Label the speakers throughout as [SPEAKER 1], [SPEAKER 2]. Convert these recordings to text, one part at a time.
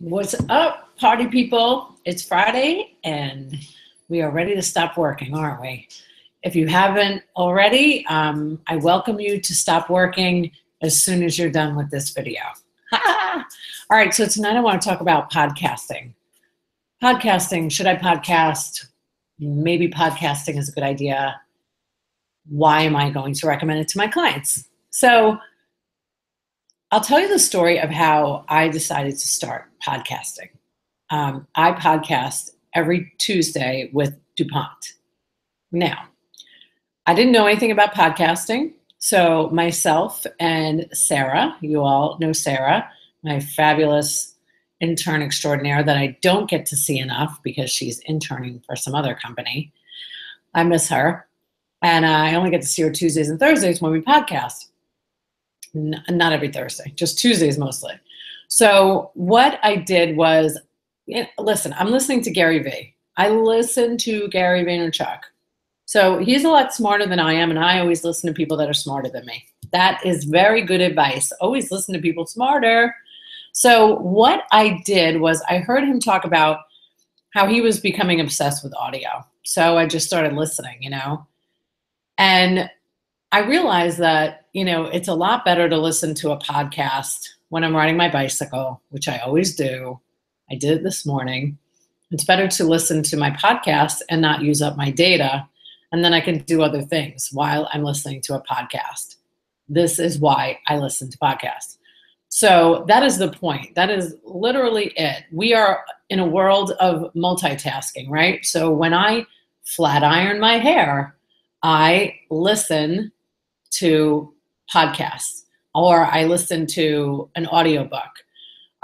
[SPEAKER 1] What's up, party people? It's Friday and we are ready to stop working, aren't we? If you haven't already, I welcome you to stop working as soon as you're done with this video. All right, so tonight I want to talk about podcasting. Podcasting, should I podcast? Maybe podcasting is a good idea. Why am I going to recommend it to my clients? So I'll tell you the story of how I decided to start podcasting. I podcast every Tuesday with DuPont. Now, I didn't know anything about podcasting, so myself and Sarah, you all know Sarah, my fabulous intern extraordinaire that I don't get to see enough because she's interning for some other company. I miss her, and I only get to see her Tuesdays and Thursdays when we podcast. Not every Thursday, just Tuesdays mostly. So what I did was, listen, I'm listening to Gary Vee. I listen to Gary Vaynerchuk. So he's a lot smarter than I am, and I always listen to people that are smarter than me. That is very good advice. Always listen to people smarter. So what I did was I heard him talk about how he was becoming obsessed with audio. So I just started listening, and I realized that, it's a lot better to listen to a podcast when I'm riding my bicycle, which I always do. I did it this morning. It's better to listen to my podcast and not use up my data, and then I can do other things while I'm listening to a podcast. This is why I listen to podcasts. So that is the point. That is literally it. We are in a world of multitasking, right? So when I flat iron my hair, I listen to podcasts or I listen to an audiobook.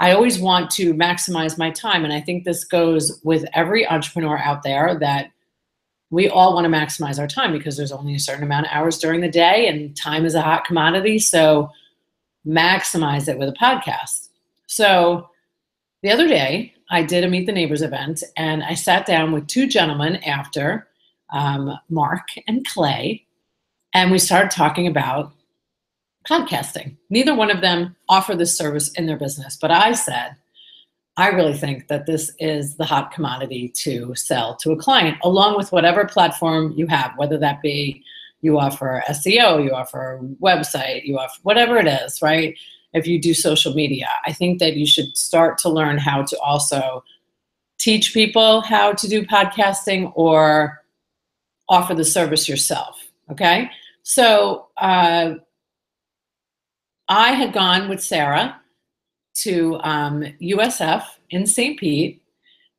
[SPEAKER 1] I always want to maximize my time. And I think this goes with every entrepreneur out there, that we all want to maximize our time because there's only a certain amount of hours during the day and time is a hot commodity. So maximize it with a podcast. So the other day I did a Meet the Neighbors event and I sat down with two gentlemen after, Mark and Clay, and we started talking about podcasting. Neither one of them offer this service in their business, but I said, I really think that this is the hot commodity to sell to a client, along with whatever platform you have, whether that be you offer SEO, you offer a website, you offer whatever it is, right? If you do social media, I think that you should start to learn how to also teach people how to do podcasting or offer the service yourself, okay? So I had gone with Sarah to USF in St. Pete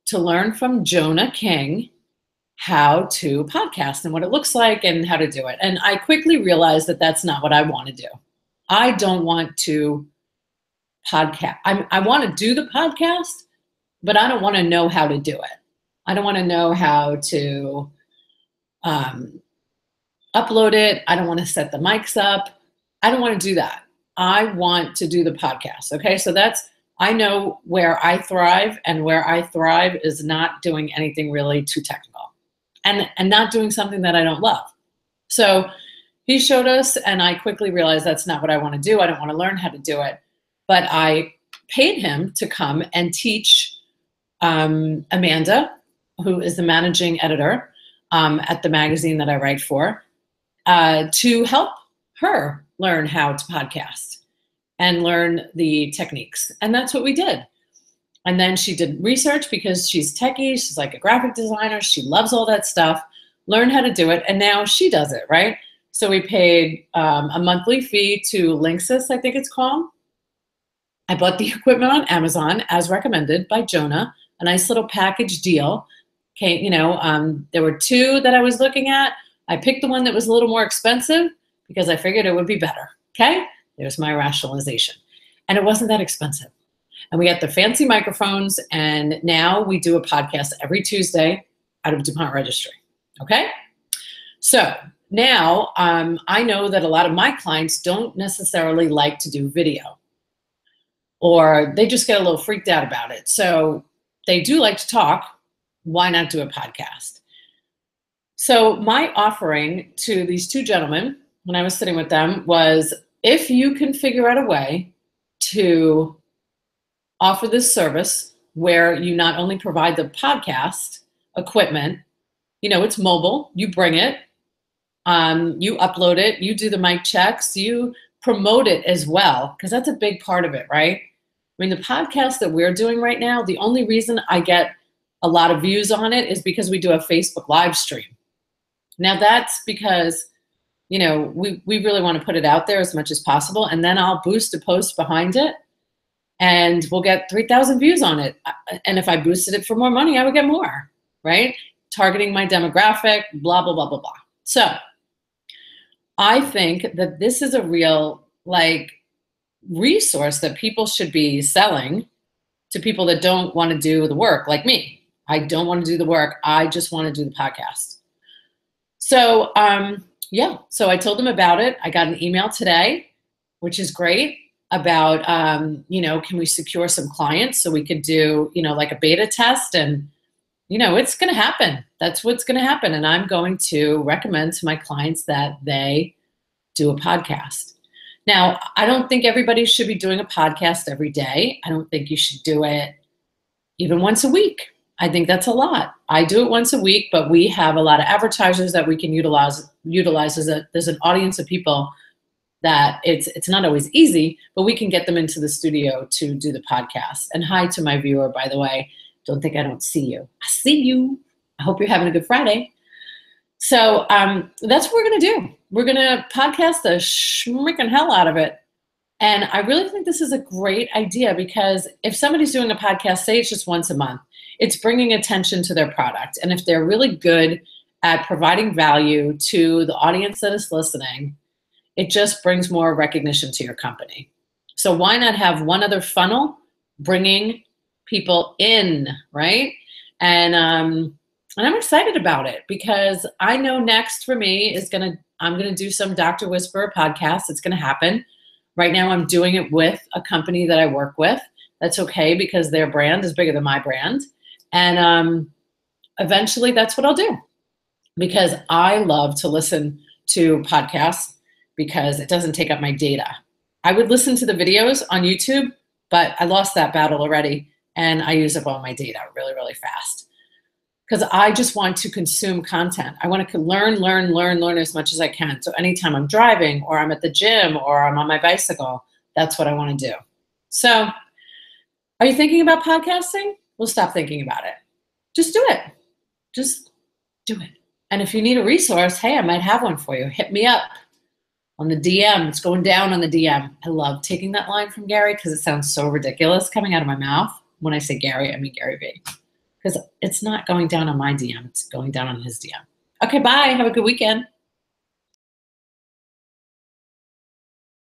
[SPEAKER 1] to learn from Jonah King how to podcast and what it looks like and how to do it. And I quickly realized that that's not what I want to do. I don't want to podcast. I want to do the podcast, but I don't want to know how to do it. I don't want to know how to upload it. I don't want to set the mics up. I don't want to do that. I want to do the podcast. Okay. So I know where I thrive, and where I thrive is not doing anything really too technical and not doing something that I don't love. So he showed us, and I quickly realized that's not what I want to do. I don't want to learn how to do it, but I paid him to come and teach Amanda, who is the managing editor at the magazine that I write for, to help her learn how to podcast and learn the techniques. And that's what we did. And then she did research because she's techie. She's like a graphic designer. She loves all that stuff, learned how to do it. And now she does it, right? So we paid a monthly fee to Linksys, I think it's called. I bought the equipment on Amazon as recommended by Jonah, a nice little package deal. Okay, there were two that I was looking at. I picked the one that was a little more expensive because I figured it would be better. Okay, there's my rationalization. And it wasn't that expensive. And we got the fancy microphones, and now we do a podcast every Tuesday out of DuPont Registry. Okay, so now I know that a lot of my clients don't necessarily like to do video, or they just get a little freaked out about it. So they do like to talk. Why not do a podcast? So my offering to these two gentlemen when I was sitting with them was, if you can figure out a way to offer this service where you not only provide the podcast equipment, it's mobile, you bring it, you upload it, you do the mic checks, you promote it as well, because that's a big part of it, right? I mean, the podcast that we're doing right now, the only reason I get a lot of views on it is because we do a Facebook live stream. Now that's because, we really want to put it out there as much as possible, and then I'll boost a post behind it and we'll get 3,000 views on it. And if I boosted it for more money, I would get more, right? Targeting my demographic, blah, blah, blah, blah, blah. So I think that this is a real resource that people should be selling to people that don't want to do the work, like me. I don't want to do the work. I just want to do the podcast. So so I told them about it. I got an email today, which is great, about, can we secure some clients so we could do, like a beta test, and, it's going to happen. That's what's going to happen. And I'm going to recommend to my clients that they do a podcast. Now, I don't think everybody should be doing a podcast every day. I don't think you should do it even once a week. I think that's a lot. I do it once a week, but we have a lot of advertisers that we can utilize there's an audience of people that it's not always easy, but we can get them into the studio to do the podcast. And hi to my viewer, by the way. Don't think I don't see you. I see you. I hope you're having a good Friday. So that's what we're going to do. We're going to podcast the schmickin' hell out of it. And I really think this is a great idea, because if somebody's doing a podcast, say it's just once a month, it's bringing attention to their product. And if they're really good at providing value to the audience that is listening, it just brings more recognition to your company. So why not have one other funnel bringing people in, right? And I'm excited about it, because I know next for me I'm going to do some Dr. Whisperer podcast. It's going to happen. Right now I'm doing it with a company that I work with. That's okay, because their brand is bigger than my brand. And eventually that's what I'll do, because I love to listen to podcasts because it doesn't take up my data. I would listen to the videos on YouTube, but I lost that battle already, and I use up all my data really, really fast, because I just want to consume content. I want to learn as much as I can. So anytime I'm driving, or I'm at the gym, or I'm on my bicycle, that's what I want to do. So are you thinking about podcasting? Well, stop thinking about it. Just do it. Just do it. And if you need a resource, hey, I might have one for you. Hit me up on the DM. It's going down on the DM. I love taking that line from Gary, because it sounds so ridiculous coming out of my mouth. When I say Gary, I mean Gary Vee. Because it's not going down on my DM. It's going down on his DM. Okay, bye. Have a good weekend.